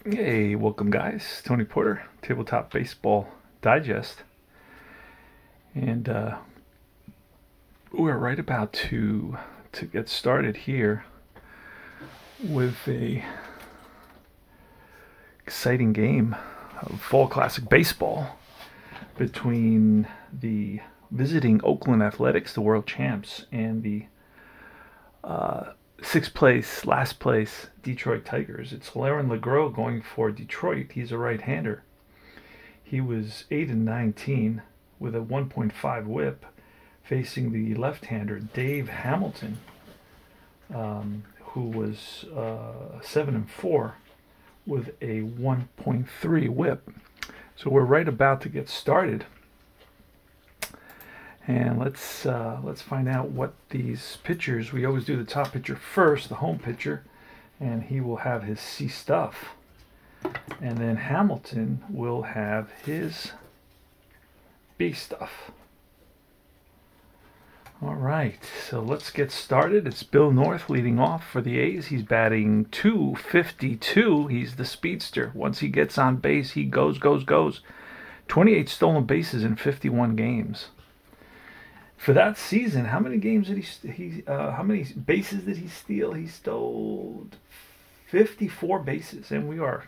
Hey, welcome guys. Tony Porter, Tabletop Baseball Digest. And we're right about to get started here with a exciting game of Fall Classic Baseball between the visiting Oakland Athletics, the world champs, and the last place Detroit Tigers. It's Larin LeGros going for Detroit. He's a right-hander. He was 8-19 with a 1.5 WHIP, facing the left-hander Dave Hamilton, who was 7-4 with a 1.3 WHIP. So we're right about to get started, and let's find out what these pitchers. We always do the top pitcher first, the home pitcher, and he will have his C stuff, and then Hamilton will have his B stuff. All right, so let's get started. It's Bill North leading off for the A's. He's batting .252. He's the speedster. Once he gets on base, he goes. 28 stolen bases in 51 games. For that season, how many games did how many bases did he steal? He stole 54 bases, and we are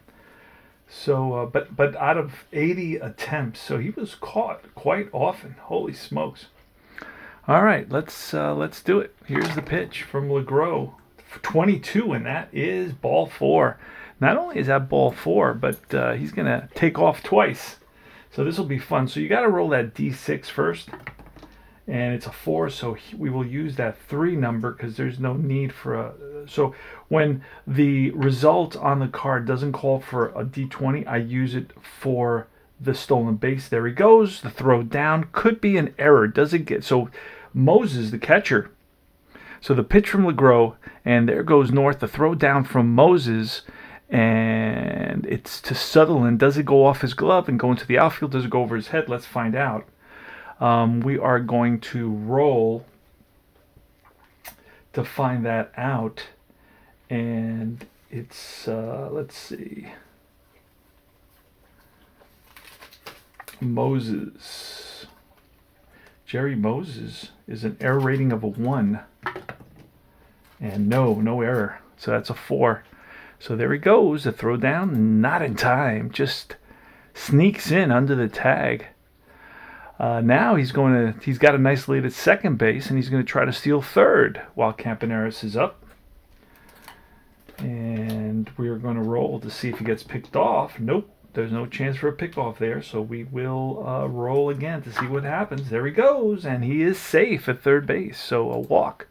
so. But out of 80 attempts, so he was caught quite often. Holy smokes! All right, let's do it. Here's the pitch from LeGros, 22, and that is ball four. Not only is that ball four, but he's gonna take off twice. So this will be fun. So you got to roll that D6 first, and it's a 4, so we will use that 3 number because there's no need for a. So when the result on the card doesn't call for a D20, I use it for the stolen base. There he goes. The throw down could be an error. Doesn't get so. Moses, the catcher. So the pitch from LeGros, and there goes North. The throw down from Moses, and it's to Sutherland. Does it go off his glove and go into the outfield? Does it go over his head? Let's find out. We are going to roll to find that out, and it's let's see. Moses. Jerry Moses is an error rating of a 1. And no error. So that's a 4. So there he goes. The throw down, not in time. Just sneaks in under the tag. Now he's got a nice lead at second base, and he's going to try to steal third while Campaneris is up. And we're going to roll to see if he gets picked off. Nope. There's no chance for a pickoff there, so we will roll again to see what happens. There he goes, and he is safe at third base. So a walk,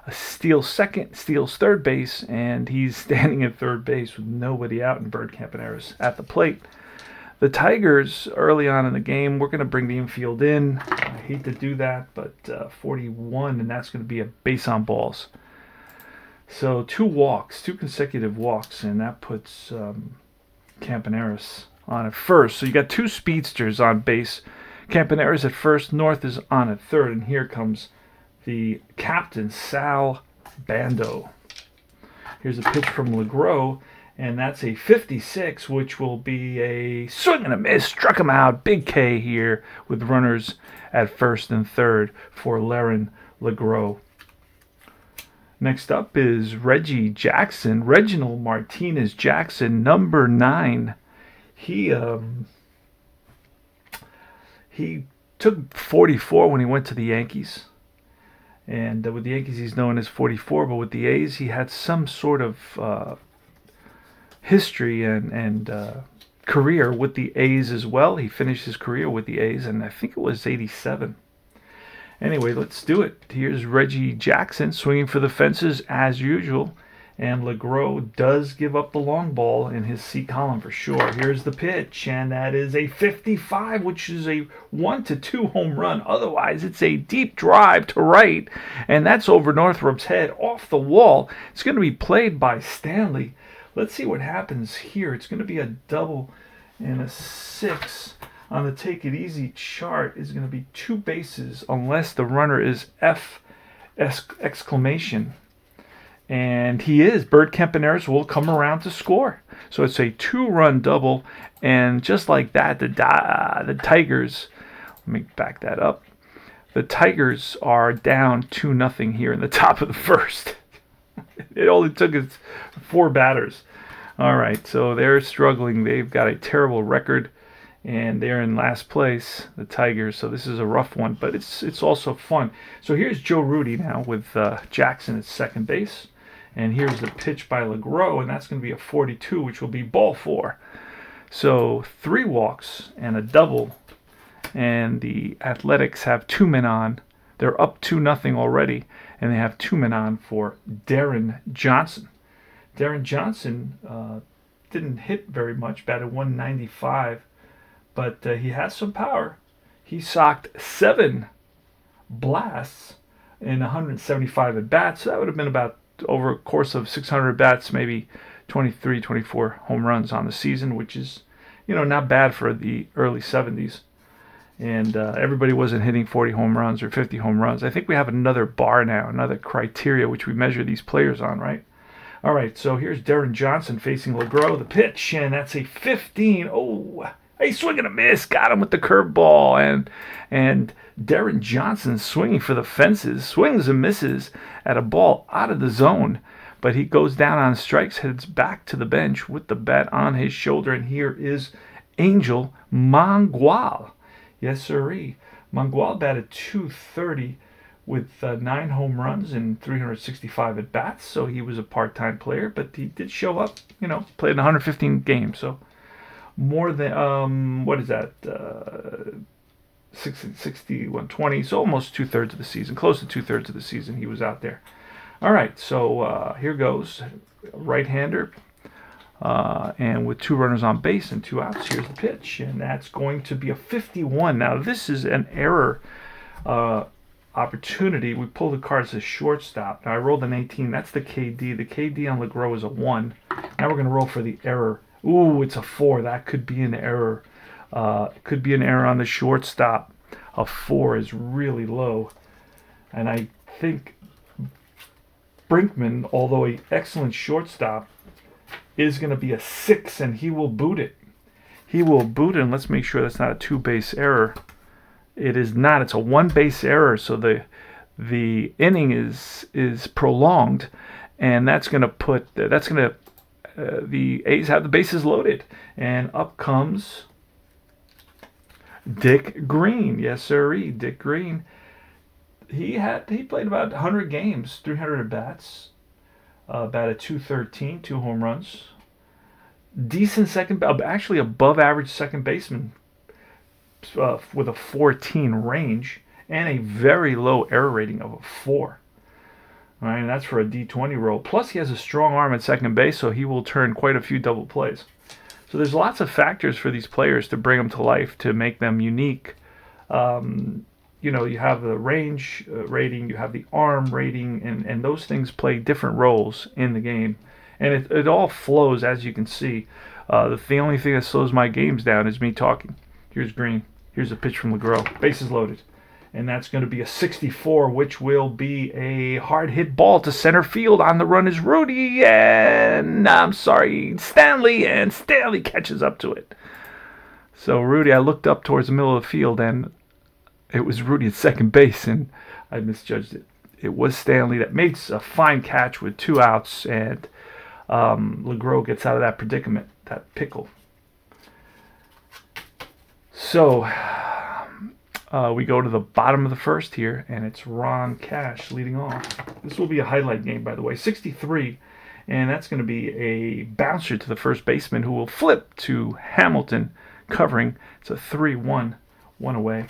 a steals second, steals third base, and he's standing at third base with nobody out, and Bird Campaneris at the plate. The Tigers, early on in the game, we're going to bring the infield in. I hate to do that, but 41, and that's going to be a base on balls. So 2 consecutive walks, and that puts Campaneris on at first. So you got 2 speedsters on base. Campaneris at first, North is on at third, and here comes the captain, Sal Bando. Here's a pitch from LeGros, and that's a 56, which will be a swing and a miss. Struck him out. Big K here with runners at first and third for Larin LeGros. Next up is Reggie Jackson, Reginald Martinez Jackson, number 9. He took 44 when he went to the Yankees. And with the Yankees, he's known as 44. But with the A's, he had some sort of history and career with the A's as well. He finished his career with the A's, and I think it was 87. Anyway, let's do it. Here's Reggie Jackson swinging for the fences as usual. And LeGros does give up the long ball in his C column for sure. Here's the pitch, and that is a 55, which is a 1-2 home run. Otherwise, it's a deep drive to right, and that's over Northrup's head off the wall. It's going to be played by Stanley. Let's see what happens here. It's going to be a double and a 6. On the Take It Easy chart is going to be 2 bases unless the runner is F exclamation. And he is. Bert Campaneris will come around to score. So it's a 2-run double. And just like that, the Tigers, let me back that up. The Tigers are down 2-0 here in the top of the first. It only took us 4 batters. All right, so they're struggling. They've got a terrible record, and they're in last place, the Tigers. So this is a rough one, but it's also fun. So here's Joe Rudi now with Jackson at second base. And here's the pitch by LeGros, and that's going to be a 42, which will be ball 4. So 3 walks and a double, and the Athletics have 2 men on. They're up 2-0 already, and they have 2 men on for Darren Johnson. Darren Johnson didn't hit very much, batted 195, but he has some power. He socked 7 blasts in 175 at bats, so that would have been about over a course of 600 bats, maybe 23, 24 home runs on the season, which is, not bad for the early 70s. And everybody wasn't hitting 40 home runs or 50 home runs. I think we have another bar now, another criteria which we measure these players on, right? All right, so here's Darren Johnson facing LeGros, the pitch, and that's a 15. Oh, a swing and a miss. Got him with the curveball, and Darren Johnson swinging for the fences, swings and misses at a ball out of the zone, but he goes down on strikes, heads back to the bench with the bat on his shoulder, and here is Angel Mangual. Yes, sirree. Mangual batted 230 with 9 home runs and 365 at bats, so he was a part-time player, but he did show up, played 115 games, so more than, what is that, 60, 120, so almost 2/3 of the season, close to 2/3 of the season he was out there. All right, so here goes, right-hander, and with 2 runners on base and 2 outs, here's the pitch, and that's going to be a 51. Now, this is an error opportunity. We pulled the card as a shortstop. Now, I rolled an 18. That's the KD. The KD on LeGros is a 1. Now we're going to roll for the error. Ooh, it's a 4. That could be an error. Could be an error on the shortstop. A 4 is really low. And I think Brinkman, although an excellent shortstop, is going to be a 6, and he will boot it. He will boot it, and let's make sure that's not a 2-base error. It is not. It's a 1-base error, so the inning is prolonged, and that's going to put the A's have the bases loaded, and up comes Dick Green. Yes, sirree, Dick Green. He played about 100 games, 300 at bats, batted 213, 2 home runs. Decent actually above average second baseman with a 14 range and a very low error rating of a 4. All right, and that's for a D20 role. Plus, he has a strong arm at second base, so he will turn quite a few double plays. So there's lots of factors for these players to bring them to life, to make them unique. You have the range rating, you have the arm rating, and those things play different roles in the game. And it all flows, as you can see. The only thing that slows my games down is me talking. Here's Green. Here's a pitch from LeGros. Bases loaded. And that's going to be a 64, which will be a hard hit ball to center field. On the run is Rudi, and Stanley, and Stanley catches up to it. So Rudi, I looked up towards the middle of the field, and it was Rudi at second base, and I misjudged it. It was Stanley that makes a fine catch with 2 outs, and LeGros gets out of that predicament, that pickle. So we go to the bottom of the first here, and it's Ron Cash leading off. This will be a highlight game, by the way. 63, and that's going to be a bouncer to the first baseman who will flip to Hamilton covering. It's a 3-1, 1 away.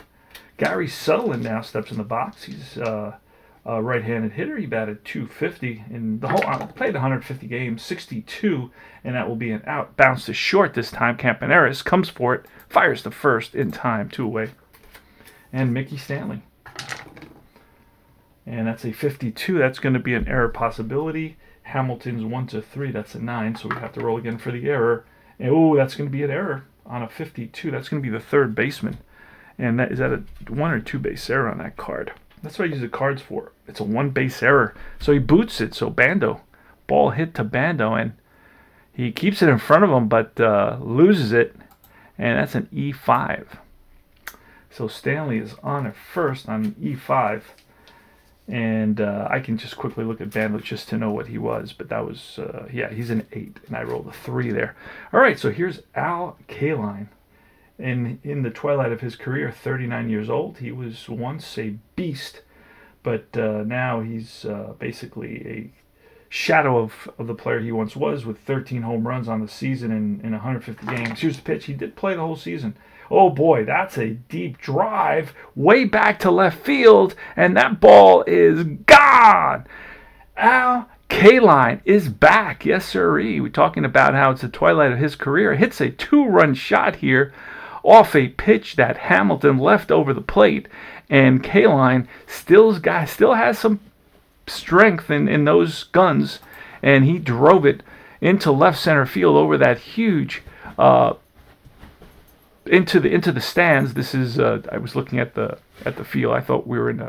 Gary Sutherland now steps in the box. He's a right-handed hitter. He batted 250 in the whole. Played 150 games, 62, and that will be an out. Bounce to short this time. Campaneris comes for it, fires to first in time, 2 away. And Mickey Stanley. And that's a 52. That's going to be an error possibility. Hamilton's 1-3. That's a 9, so we have to roll again for the error. And that's going to be an error on a 52. That's going to be the third baseman. And is that a 1 or 2 base error on that card? That's what I use the cards for. It's a one base error. So he boots it. So Bando. Ball hit to Bando, and he keeps it in front of him, but loses it. And that's an E5. So Stanley is on at first on E5. And I can just quickly look at Bando just to know what he was. But that was, yeah, he's an 8. And I rolled a 3 there. All right, so here's Al Kaline. In the twilight of his career, 39 years old. He was once a beast, but now he's basically a shadow of the player he once was, with 13 home runs on the season in 150 games. Here's the pitch. He did play the whole season. Oh boy, that's a deep drive way back to left field, and that ball is gone. Al Kaline is back. Yes, sirree. We're talking about how it's the twilight of his career. Hits a 2-run shot here off a pitch that Hamilton left over the plate, and Kaline still has some strength in those guns, and he drove it into left center field over that huge into the stands. This is I was looking at the field. I thought we were in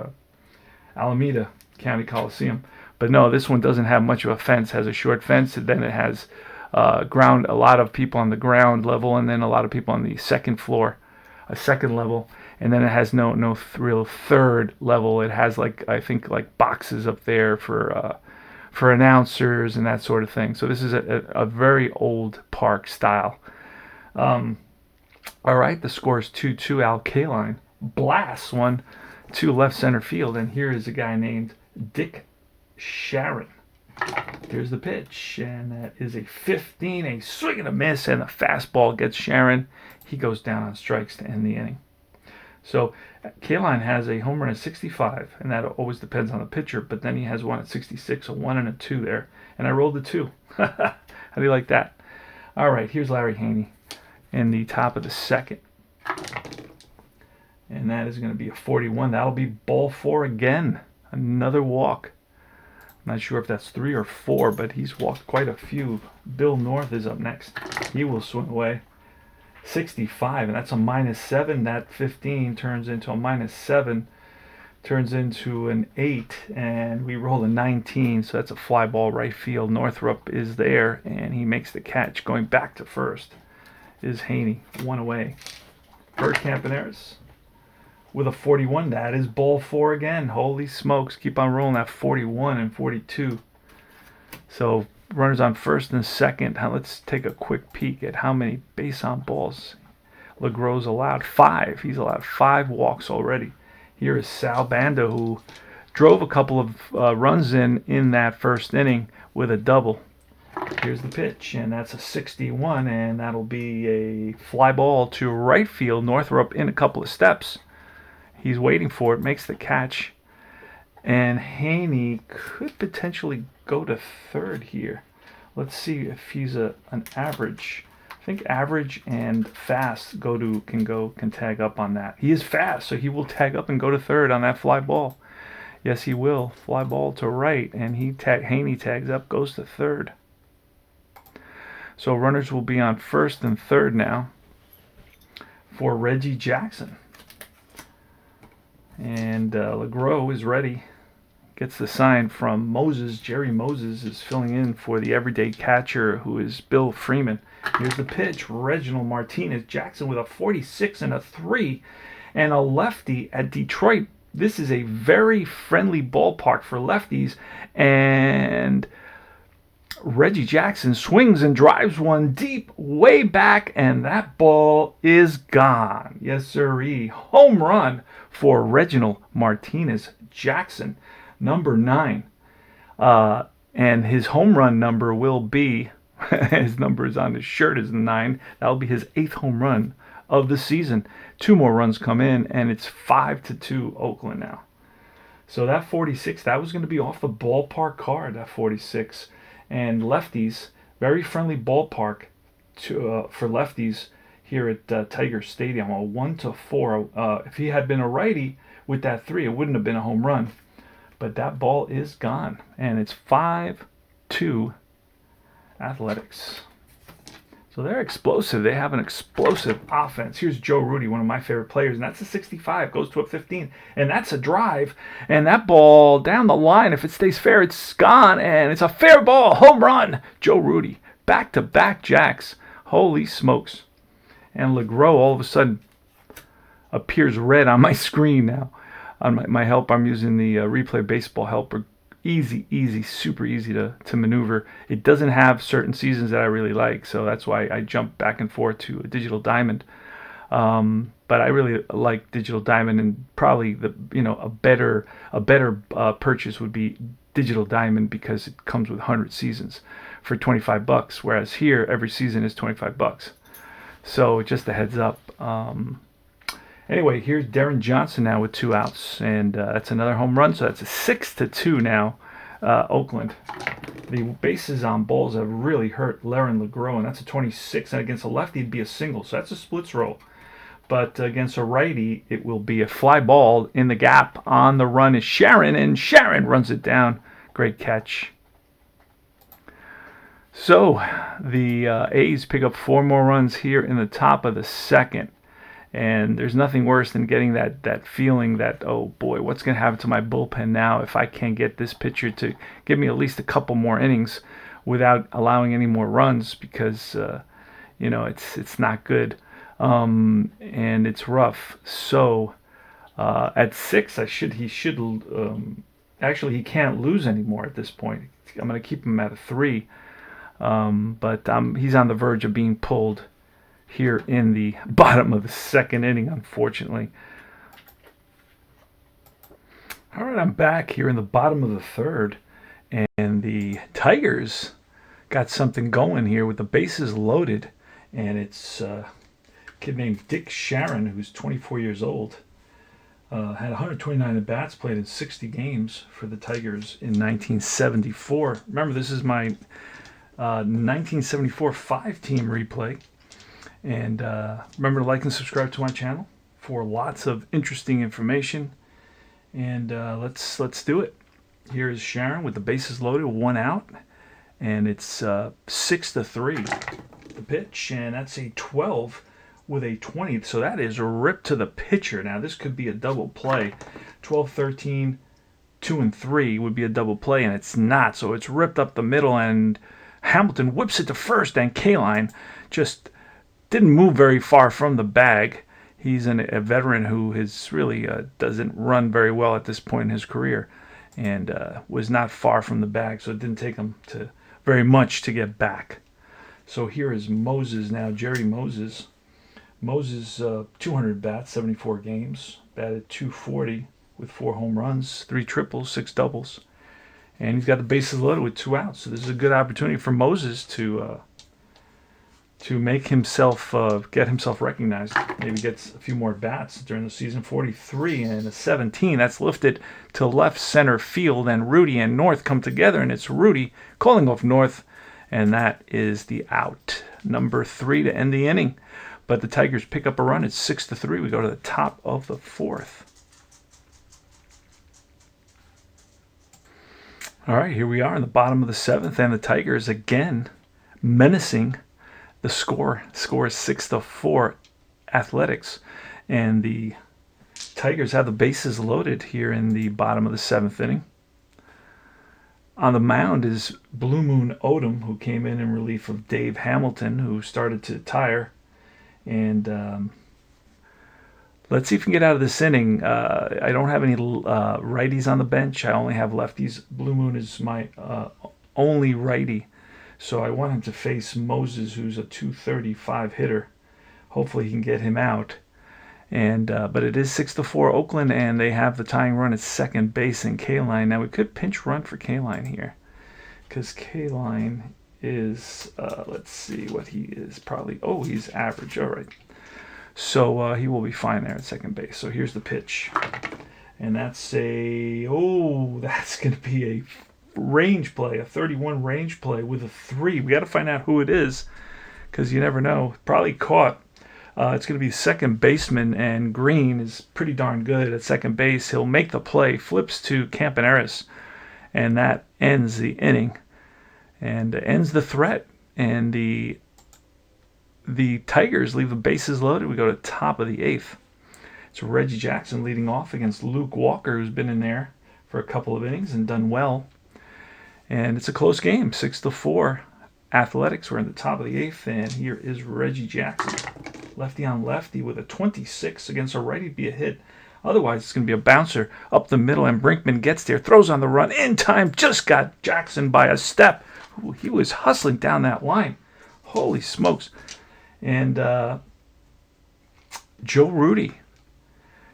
Alameda County Coliseum, but no, this one doesn't have much of a fence. It has a short fence, and then it has ground, a lot of people on the ground level, and then a lot of people on the second floor, a second level, and then it has no real third level. It has I think boxes up there for announcers and that sort of thing. So this is a very old park style. All right, the score is 2-2. Al Kaline blasts one to left center field, and here is a guy named Dick Sharon. Here's the pitch, and that is a 15, a swing and a miss, and the fastball gets Sharon. He goes down on strikes to end the inning. So Kaline has a home run at 65, and that always depends on the pitcher, but then he has one at 66, a 1 and a 2 there, and I rolled a 2. How do you like that? All right, here's Larry Haney in the top of the second, and that is going to be a 41. That'll be ball 4 again. Another walk. Not sure if that's 3 or 4, but he's walked quite a few. Bill North is up next. He will swing away. 65, and that's a -7. That 15 turns into a -7, turns into an 8, and we roll a 19, so that's a fly ball right field. Northrup is there, and he makes the catch. Going back to first is Haney, 1 away. Bert Campaneris with a 41. That is ball 4 again. Holy smokes. Keep on rolling that 41 and 42. So runners on first and second. Now let's take a quick peek at how many base on balls LeGros allowed. 5. He's allowed 5 walks already. Here is Sal Bando, who drove a couple of runs in that first inning with a double. Here's the pitch, and that's a 61, and that'll be a fly ball to right field. Northrup in a couple of steps. He's waiting for it, makes the catch, and Haney could potentially go to third here. Let's see if he's an average. I think average and fast can tag up on that. He is fast, so he will tag up and go to third on that fly ball. Yes, he will. Fly ball to right, and Haney tags up, goes to third. So runners will be on first and third now for Reggie Jackson. And LeGros is ready. Gets the sign from Moses. Jerry Moses is filling in for the everyday catcher, who is Bill Freeman. Here's the pitch. Reginald Martinez. Jackson with a 46 and a 3. And a lefty at Detroit. This is a very friendly ballpark for lefties. And Reggie Jackson swings and drives one deep way back, and that ball is gone. Yes, sirree. Home run for Reginald Martinez Jackson, number 9. And his home run number will be, his number is on his shirt, is 9. That'll be his 8th home run of the season. 2 more runs come in, and it's 5-2 Oakland now. So that 46, that was going to be off the ballpark card, that 46. And lefties, very friendly ballpark for lefties here at Tiger Stadium. A 1-4. If he had been a righty with that 3, it wouldn't have been a home run. But that ball is gone, and it's 5-2 Athletics. So they're explosive. They have an explosive offense. Here's Joe Rudi, one of my favorite players, and that's a 65, goes to a 15, and that's a drive. And that ball down the line, if it stays fair, it's gone, and it's a fair ball, home run. Joe Rudi, back-to-back jacks. Holy smokes. And LeGros all of a sudden appears red on my screen now. On my help, I'm using the Replay Baseball helper. Easy, super easy to maneuver. It doesn't have certain seasons that I really like, so that's why I jump back and forth to a Digital Diamond. But I really like Digital Diamond, and probably a better purchase would be Digital Diamond, because it comes with 100 seasons for $25, whereas here every season is $25. So just a heads up. Anyway, here's Darren Johnson now with 2 outs, and that's another home run. So that's a 6-2 now, Oakland. The bases on balls have really hurt Laron LeGros, and that's a 26. And against a lefty, it'd be a single, so that's a splits roll. But against a righty, it will be a fly ball in the gap. On the run is Sharon, and Sharon runs it down. Great catch. So the A's pick up 4 more runs here in the top of the second. And there's nothing worse than getting that feeling that, oh boy, what's going to happen to my bullpen now if I can't get this pitcher to give me at least a couple more innings without allowing any more runs, because it's not good, and it's rough. So at 6, actually he can't lose anymore at this point. I'm going to keep him at a 3, but he's on the verge of being pulled here in the bottom of the second inning, unfortunately. All right, I'm back here in the bottom of the third, and the Tigers got something going here with the bases loaded, and it's a kid named Dick Sharon, who's 24 years old. Had 129 at-bats, played in 60 games for the Tigers in 1974. Remember, this is my 1974 5-team replay. And remember to like and subscribe to my channel for lots of interesting information. And let's do it. Here is Sharon with the bases loaded, 1 out, and it's 6-3 the pitch, and that's a 12 with a 20. So that is a rip to the pitcher. Now this could be a double play. 12-13, 2-3 would be a double play, and it's not. So it's ripped up the middle, and Hamilton whips it to first, and Kaline just didn't move very far from the bag. He's a veteran who is really doesn't run very well at this point in his career, and was not far from the bag, so it didn't take him to very much to get back. So here is Moses now, Jerry Moses. Moses, 200 bats, 74 games, batted .240 with 4 home runs, 3 triples, 6 doubles, and he's got the bases loaded with 2 outs. So this is a good opportunity for Moses to make himself get himself recognized. Maybe gets a few more bats during the season. 43 and a 17. That's lifted to left center field, and Rudi and North come together, and it's Rudi calling off North, and that is the out. Number 3 to end the inning. But the Tigers pick up a run. It's 6-3. We go to the top of the 4th. All right, here we are in the bottom of the 7th, and the Tigers again menacing the score. Score is 6-4 Athletics, and the Tigers have the bases loaded here in the bottom of the 7th inning. On the mound is Blue Moon Odom, who came in relief of Dave Hamilton, who started to tire. And let's see if we can get out of this inning. I don't have any righties on the bench. I only have lefties. Blue Moon is my only righty. So I want him to face Moses, who's a .235 hitter. Hopefully he can get him out. And but it is 6-4 Oakland, and they have the tying run at second base in Kaline. Now we could pinch run for Kaline here, because Kaline is, let's see what he is, probably, he's average. All right. So he will be fine there at second base. So here's the pitch. And that's that's going to be a range play, a 31 range play with a 3. We got to find out who it is, because you never know. Probably caught. It's going to be second baseman, and Green is pretty darn good at second base. He'll make the play, flips to Campaneris, and that ends the inning and ends the threat. And the the Tigers leave the bases loaded. We go to top of the 8th. It's Reggie Jackson leading off against Luke Walker, who's been in there for a couple of innings and done well. And it's a close game, 6-4. Athletics were in the top of the 8th, and here is Reggie Jackson. Lefty on lefty with a 26 against a righty, be a hit. Otherwise, it's going to be a bouncer up the middle, and Brinkman gets there, throws on the run in time, just got Jackson by a step. Ooh, he was hustling down that line. Holy smokes. And Joe Rudi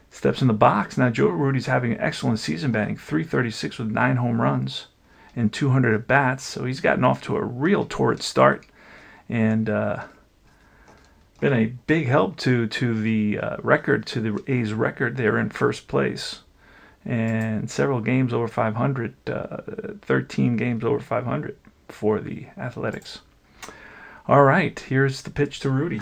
steps in the box. Now, Joe Rudi's having an excellent season, batting .336 with 9 home runs and 200 at bats. So he's gotten off to a real torrid start, and been a big help to the record, to the A's record. They're in first place, and several games over 500, 13 games over 500 for the Athletics. All right, here's the pitch to Rudi.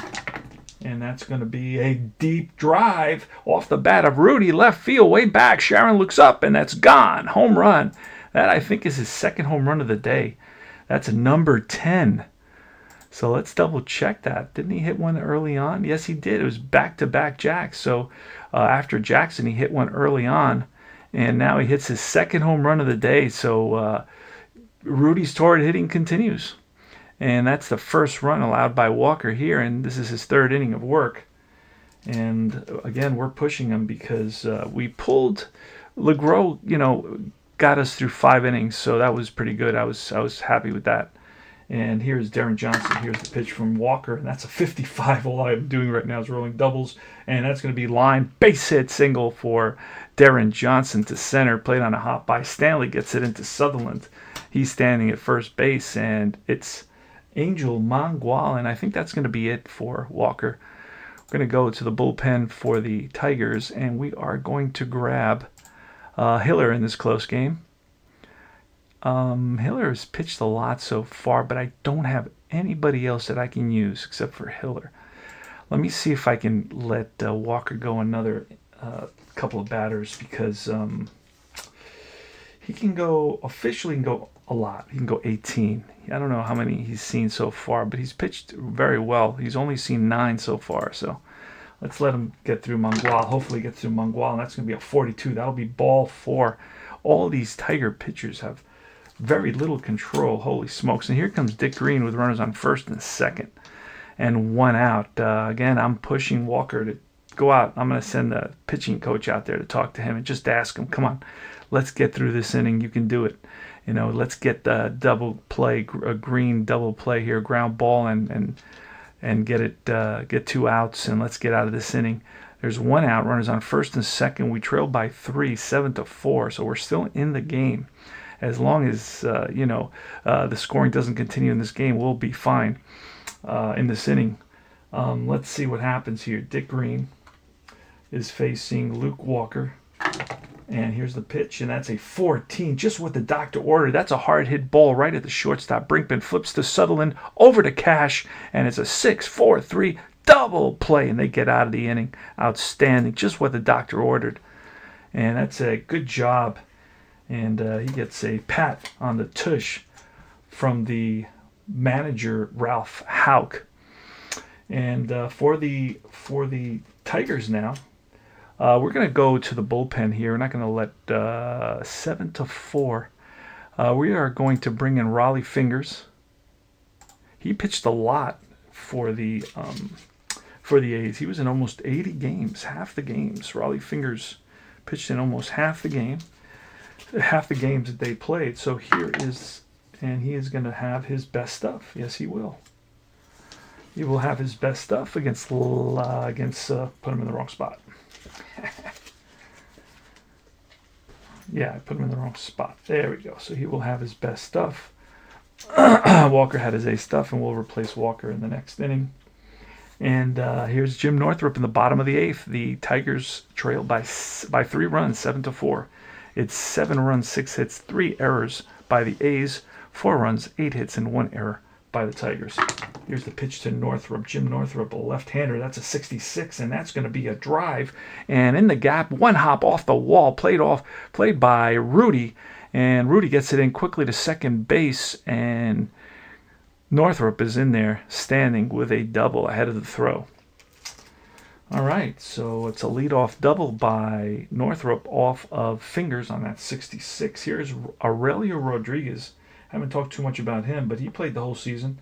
And that's going to be a deep drive off the bat of Rudi, left field, way back. Sharon looks up, and that's gone. Home run. That, I think, is his second home run of the day. That's a number 10. So let's double check that. Didn't he hit one early on? Yes, he did. It was back-to-back jacks. So after Jackson, he hit one early on, and now he hits his second home run of the day. So Rudi's torrid hitting continues. And that's the first run allowed by Walker here, and this is his third inning of work. And again, we're pushing him because we pulled LeGros, got us through 5 innings, so that was pretty good. I was happy with that. And here's Darren Johnson. Here's the pitch from Walker, and that's a 55. All I'm doing right now is rolling doubles, and that's going to be line base hit single for Darren Johnson to center. Played on a hop by Stanley, gets it into Sutherland. He's standing at first base, and it's Angel Mangual, and I think that's going to be it for Walker. We're going to go to the bullpen for the Tigers, and we are going to grab Hiller in this close game. Hiller has pitched a lot so far, but I don't have anybody else that I can use except for Hiller. Let me see if I can let Walker go another couple of batters, because he can go, officially can go a lot. He can go 18. I don't know how many he's seen so far, but he's pitched very well. He's only seen 9 so far, so let's let him get through Mangual. Hopefully get through Mangual, and that's going to be a 42. That'll be ball 4. All these Tiger pitchers have very little control. Holy smokes. And here comes Dick Green with runners on first and second and 1 out. Again, I'm pushing Walker to go out. I'm going to send the pitching coach out there to talk to him and just ask him, come on, let's get through this inning. You can do it. Let's get the double play, a Green double play here, ground ball, and get it, get 2 outs, and let's get out of this inning. There's 1 out, runners on first and second. We trail by 3, 7-4, so we're still in the game. As long as the scoring doesn't continue in this game, we'll be fine in this inning. Let's see what happens here. Dick Green is facing Luke Walker. And here's the pitch, and that's a 14, just what the doctor ordered. That's a hard hit ball right at the shortstop. Brinkman flips to Sutherland, over to Cash, and it's a 6-4-3 double play, and they get out of the inning. Outstanding, just what the doctor ordered. And that's a good job. And he gets a pat on the tush from the manager, Ralph Houck. And for the Tigers now, we're going to go to the bullpen here. We're not going to let 7-4. We are going to bring in Raleigh Fingers. He pitched a lot for the A's. He was in almost 80 games, half the games. Raleigh Fingers pitched in almost half the games that they played. So here is, and he is going to have his best stuff. Yes, he will. He will have his best stuff against put him in the wrong spot. Yeah, I put him in the wrong spot. There we go. So he will have his best stuff. Walker had his A stuff, and we'll replace Walker in the next inning. And here's Jim Northrup in the bottom of the 8th. The Tigers trail by 3 runs, 7-4. It's 7 runs, 6 hits, 3 errors by the A's, 4 runs, 8 hits, and 1 error by the Tigers. Here's the pitch to Northrup. Jim Northrup, a left-hander. That's a 66, and that's going to be a drive. And in the gap, 1 hop off the wall, played by Rudi. And Rudi gets it in quickly to second base, and Northrop is in there standing with a double ahead of the throw. All right, so it's a leadoff double by Northrop off of Fingers on that 66. Here's Aurelio Rodriguez. Haven't talked too much about him, but he played the whole season.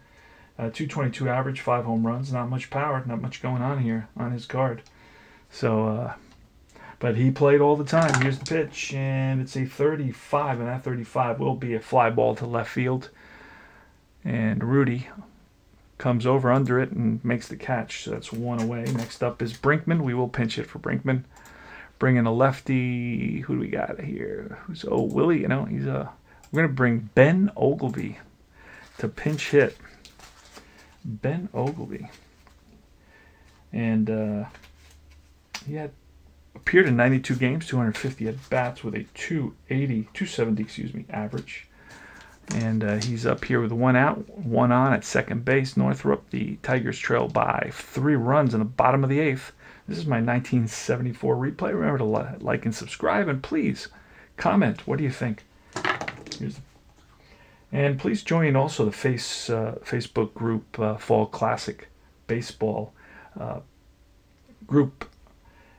222 average, 5 home runs. Not much power, not much going on here on his card. So, but he played all the time. Here's the pitch, and it's a 35, and that 35 will be a fly ball to left field. And Rudy comes over under it and makes the catch. So that's one away. Next up is Brinkman. We will pinch it for Brinkman. Bring in a lefty. Who do we got here? Willie? We're gonna bring Ben Oglivie to pinch hit. Ben Oglivie, and he had appeared in 92 games, 250 at bats with a 270 average. And he's up here with 1 out, 1 on at second base. Northrop, the Tigers trail by 3 runs in the bottom of the 8th. This is my 1974 replay. Remember to like and subscribe, and please comment. What do you think? And please join also the Facebook group, Fall Classic Baseball group.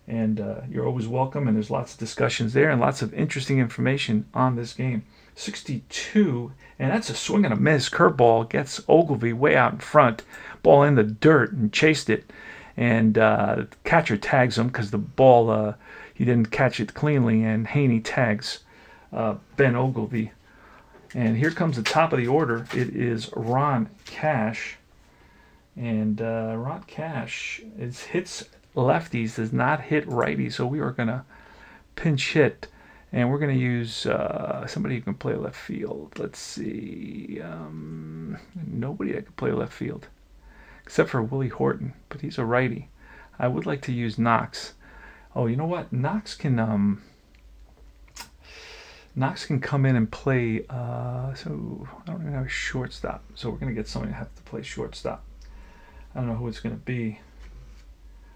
And you're always welcome, and there's lots of discussions there and lots of interesting information on this game. 62, and that's a swing and a miss. Curveball gets Oglivie way out in front. Ball in the dirt and chased it. And the catcher tags him because the ball, he didn't catch it cleanly, and Haney tags Ben Oglivie. And here comes the top of the order. It is Ron Cash. And Ron Cash hits lefties, does not hit righties. So we are going to pinch hit. And we're going to use somebody who can play left field. Let's see. Nobody that can play left field. Except for Willie Horton. But he's a righty. I would like to use Knox. Oh, you know what? Knox can come in and play. So I don't even have a shortstop. So we're going to get somebody to have to play shortstop. I don't know who it's going to be.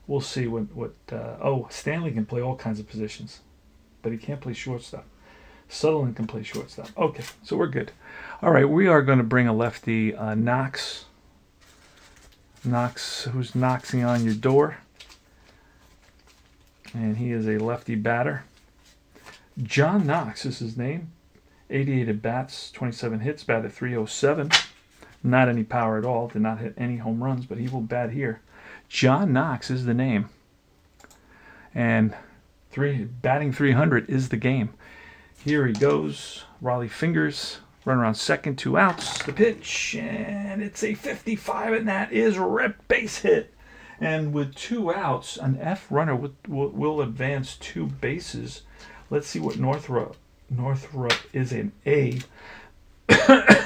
We'll see what Stanley can play all kinds of positions, but he can't play shortstop. Sutherland can play shortstop. Okay, so we're good. All right, we are going to bring a lefty, Knox. Knox, who's knocking on your door. And he is a lefty batter. John Knox is his name. 88 at bats, 27 hits, batted .307. Not any power at all. Did not hit any home runs, but he will bat here. John Knox is the name. And batting 300 is the game. Here he goes. Raleigh Fingers. Run around second, 2 outs. The pitch, and it's a 55, and that is rip base hit. And with 2 outs, an F runner will advance 2 bases. Let's see what Northrop is an A.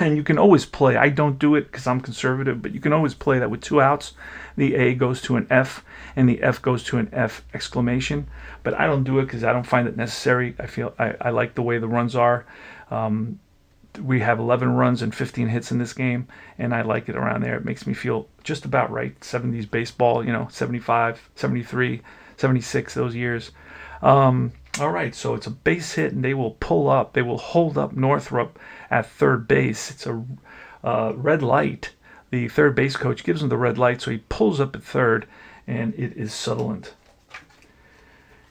And you can always play. I don't do it because I'm conservative, but you can always play that with 2 outs. The A goes to an F, and the F goes to an F exclamation. But I don't do it because I don't find it necessary. I feel I like the way the runs are. We have 11 runs and 15 hits in this game, and I like it around there. It makes me feel just about right. 70s baseball, 75, 73, 76, those years. All right, so it's a base hit, and they will pull up. They will hold up Northrop at third base. It's a red light. The third base coach gives him the red light, so he pulls up at third, and it is Sutherland.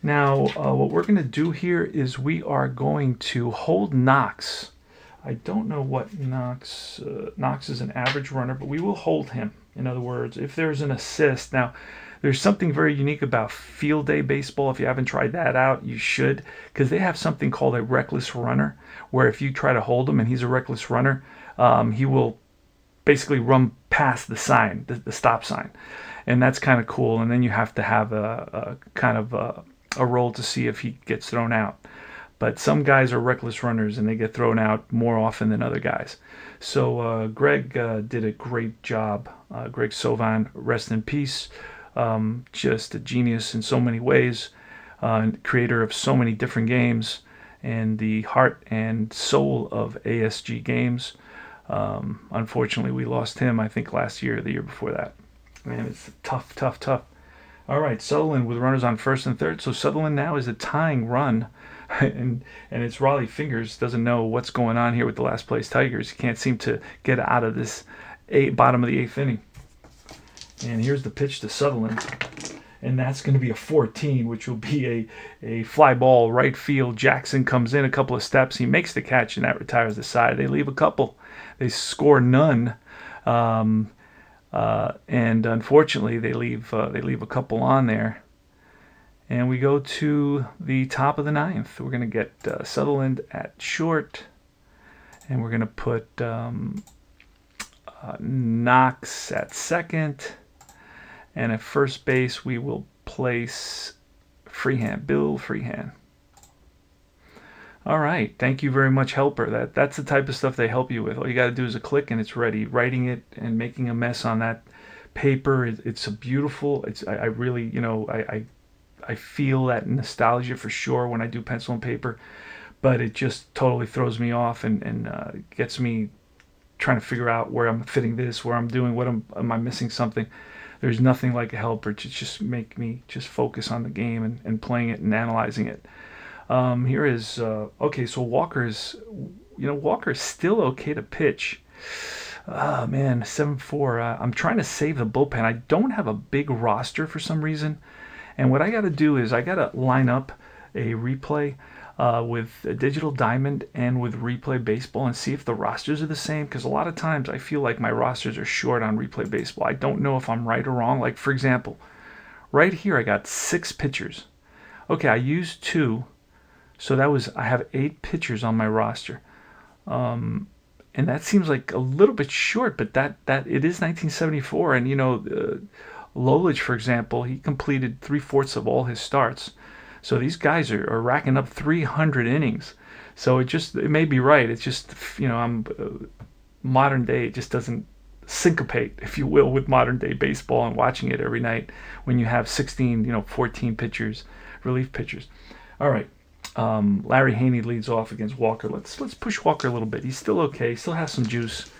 Now, what we're going to do here is we are going to hold Knox. I don't know what Knox is an average runner, but we will hold him. In other words, if there's an assist. Now, there's something very unique about field day baseball. If you haven't tried that out, you should, because they have something called a reckless runner, where if you try to hold him and he's a reckless runner, he will basically run past the sign, the stop sign. And that's kind of cool. And then you have to have a kind of a roll to see if he gets thrown out. But some guys are reckless runners, and they get thrown out more often than other guys. So Greg did a great job. Greg Sovan, rest in peace. Just a genius in so many ways. Creator of so many different games, and the heart and soul of ASG games. Unfortunately, we lost him, I think, last year or the year before that. Man, it's tough. All right, Sutherland with runners on first and third. So Sutherland now is a tying run. And it's Raleigh Fingers doesn't know what's going on here with the last place Tigers. He can't seem to get out of this bottom of the 8th inning. And here's the pitch to Sutherland. And that's going to be a 14, which will be a fly ball right field. Jackson comes in a couple of steps. He makes the catch, and that retires the side. They leave a couple. They score none. And unfortunately, they leave a couple on there. And we go to the top of the 9th. We're going to get Sutherland at short. And we're going to put Knox at second. And at first base, we will place Freehan, Bill Freehan. All right. Thank you very much, Helper. That's the type of stuff they help you with. All you got to do is a click and it's ready. Writing it and making a mess on that paper, it's a beautiful. I really, I feel that nostalgia for sure when I do pencil and paper, but it just totally throws me off and gets me trying to figure out where I'm fitting this, where I'm doing, am I missing something. There's nothing like a helper to just make me just focus on the game and playing it and analyzing it. Here is, okay, so Walker's still okay to pitch. Oh, man, 7-4. I'm trying to save the bullpen. I don't have a big roster for some reason. And what I got to do is I got to line up a replay with a Digital Diamond and with Replay Baseball and see if the rosters are the same, because a lot of times I feel like my rosters are short on Replay Baseball. I don't know if I'm right or wrong. Like, for example, right here I got 6 pitchers. Okay, I used 2, so I have 8 pitchers on my roster. And that seems like a little bit short, but that it is 1974, and Lolich, for example, he completed 3/4 of all his starts. So these guys are racking up 300 innings. So it may be right. It's just, I'm modern day. It just doesn't syncopate, if you will, with modern day baseball and watching it every night when you have 16, 14 pitchers, relief pitchers. All right. Larry Haney leads off against Walker. Let's push Walker a little bit. He's still okay. He still has some juice.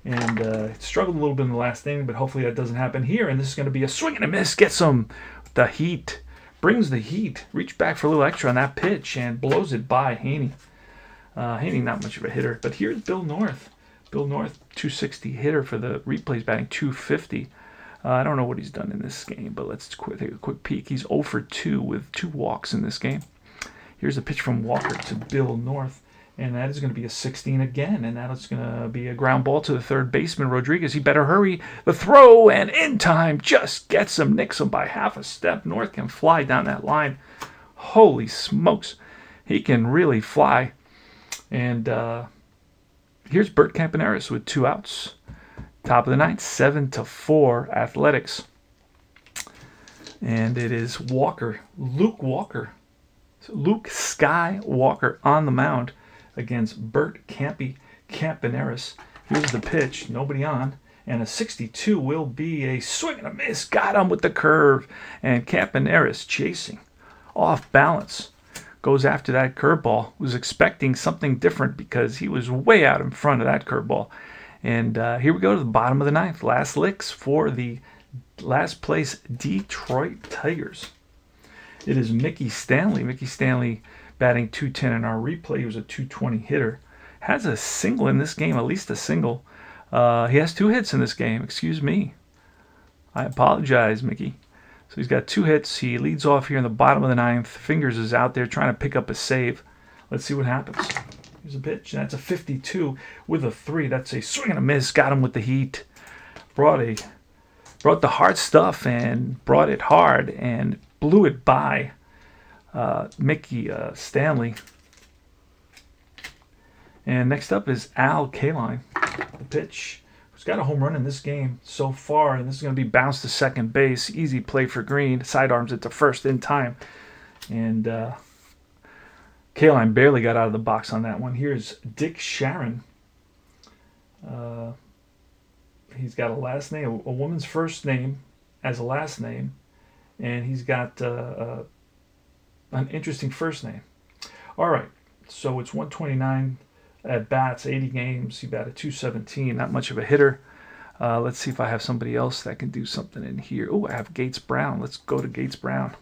And struggled a little bit in the last inning, but hopefully that doesn't happen here. And this is going to be a swing and a miss. Gets the heat. Brings the heat. Reached back for a little extra on that pitch and blows it by Haney. Haney, not much of a hitter. But here's Bill North. Bill North, 260 hitter for the replays, batting 250. I don't know what he's done in this game, but let's take a quick peek. He's 0 for 2 with 2 walks in this game. Here's a pitch from Walker to Bill North. And that is going to be a 16 again. And that is going to be a ground ball to the third baseman, Rodriguez. He better hurry. The throw, and in time, just gets him, nicks him by half a step. North can fly down that line. Holy smokes. He can really fly. And here's Bert Campaneris with 2 outs. Top of the 9th, 7-4 Athletics. And it is Walker, Luke Skywalker on the mound against Bert Campaneris. Here's the pitch, nobody on, and a 62 will be a swing and a miss. Got him with the curve, and Campaneris chasing off balance goes after that curveball. Was expecting something different because he was way out in front of that curveball. And here we go to the bottom of the 9th. Last licks for the last place Detroit Tigers. It is Mickey Stanley. Mickey Stanley batting 210 in our replay. He was a 220 hitter. Has a single in this game, at least a single. He has 2 hits in this game. Excuse me. I apologize, Mickey. So he's got 2 hits. He leads off here in the bottom of the 9th. Fingers is out there trying to pick up a save. Let's see what happens. Here's a pitch, and that's a 52 with a 3. That's a swing and a miss. Got him with the heat. Brought the hard stuff and brought it hard and blew it by Mickey Stanley. And next up is Al Kaline. The pitch. Who's got a home run in this game so far, and this is going to be bounced to second base. Easy play for Green. Sidearms it to first in time. And Kaline barely got out of the box on that one. Here's Dick Sharon. He's got a last name, a woman's first name as a last name, and he's got an interesting first name. All right, so it's 129 at bats, 80 games. He batted 217, not much of a hitter. Let's see if I have somebody else that can do something in here. Oh, I have Gates Brown. Let's go to Gates Brown.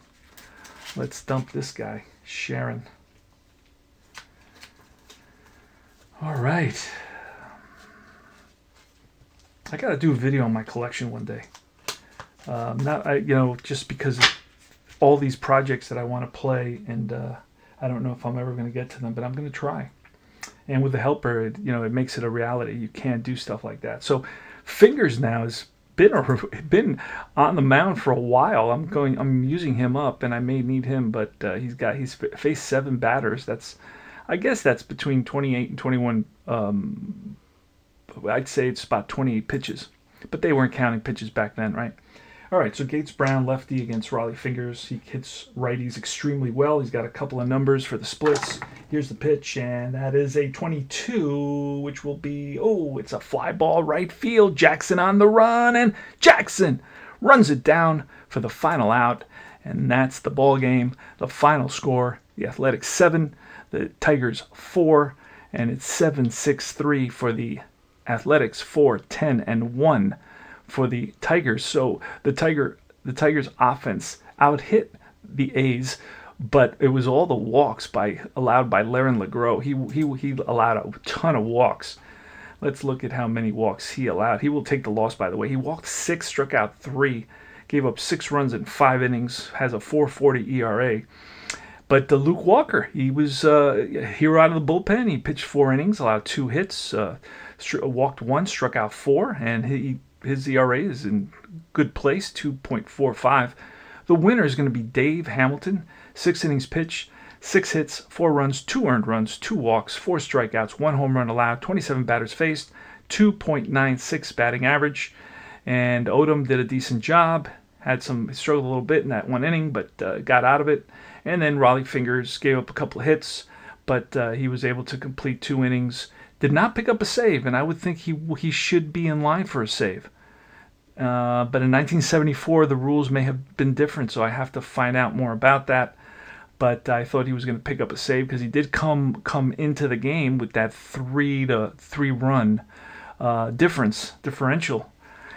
Let's dump this guy, Sharon. All right. I gotta do a video on my collection one day. Just because of all these projects that I want to play, and I don't know if I'm ever going to get to them, but I'm going to try. And with the helper, it makes it a reality. You can't do stuff like that. So Fingers now has been on the mound for a while. I'm using him up, and I may need him, but he's faced 7 batters. I guess that's between 28 and 21. I'd say it's about 28 pitches, but they weren't counting pitches back then, right? All right, so Gates Brown, lefty against Raleigh Fingers. He hits righties extremely well. He's got a couple of numbers for the splits. Here's the pitch, and that is a 22, which will be, it's a fly ball right field. Jackson on the run, and Jackson runs it down for the final out, and that's the ball game. The final score, the Athletics 7, the Tigers 4, and it's 7-6-3 for the Athletics, 4-10-1 for the Tigers. So the Tigers offense out-hit the A's, but it was all the walks allowed by Laren LeGros. He allowed a ton of walks. Let's look at how many walks he allowed. He will take the loss, by the way. He walked 6, struck out 3, gave up 6 runs in 5 innings, has a 4.40 ERA. But Luke Walker, he was a hero out of the bullpen. He pitched 4 innings, allowed 2 hits, walked 1, struck out 4, and his ERA is in good place, 2.45. The winner is going to be Dave Hamilton, 6 innings pitched, 6 hits, 4 runs, 2 earned runs, 2 walks, 4 strikeouts, 1 home run allowed, 27 batters faced, 2.96 batting average. And Odom did a decent job. Struggled a little bit in that 1 inning, but got out of it. And then Raleigh Fingers gave up a couple of hits, but he was able to complete 2 innings. Did not pick up a save, and I would think he should be in line for a save. But in 1974, the rules may have been different, so I have to find out more about that. But I thought he was going to pick up a save because he did come into the game with that 3 run differential.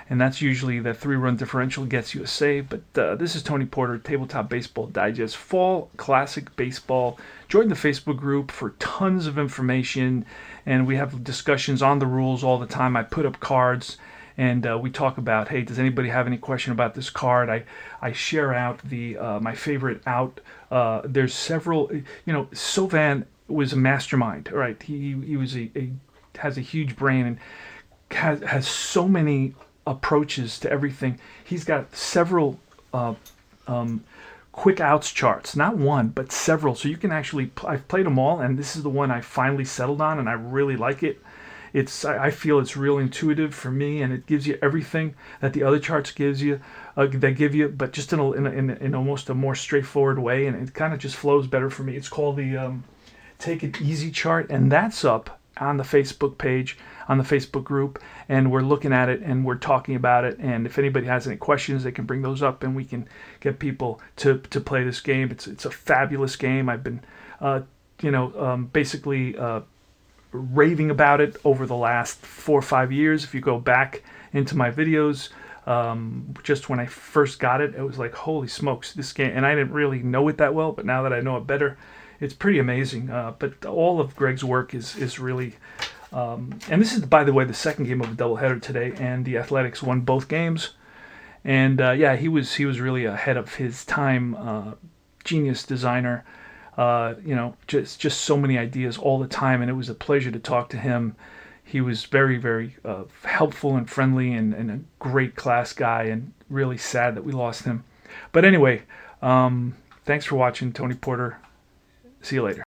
And that's usually that 3-run differential gets you a save. But this is Tony Porter, Tabletop Baseball Digest, Fall Classic Baseball. Join the Facebook group for tons of information, and we have discussions on the rules all the time. I put up cards, and we talk about, hey, does anybody have any question about this card? I share out my favorite out. There's several. Sovan was a mastermind. Right, he was has a huge brain and has so many approaches to everything. He's got several quick outs charts, not one but several, so you can actually I've played them all, and this is the one I finally settled on, and I really like it. I feel it's real intuitive for me, and it gives you everything that the other charts give you, but just in almost a more straightforward way, and it kind of just flows better for me. It's called the Take It Easy chart, and that's up on the Facebook page, on the Facebook group, and we're looking at it and we're talking about it. And if anybody has any questions, they can bring those up, and we can get people to play this game. It's a fabulous game. I've been basically raving about it over the last 4 or 5 years. If you go back into my videos, just when I first got it, it was like, holy smokes, this game. And I didn't really know it that well, but now that I know it better, it's pretty amazing. But all of Greg's work is really, and this is, by the way, the second game of a doubleheader today, and the Athletics won both games. And he was really ahead of his time, genius designer. Just so many ideas all the time, and it was a pleasure to talk to him. He was very, very helpful and friendly, and a great class guy, and really sad that we lost him. But anyway, thanks for watching. Tony Porter. See you later.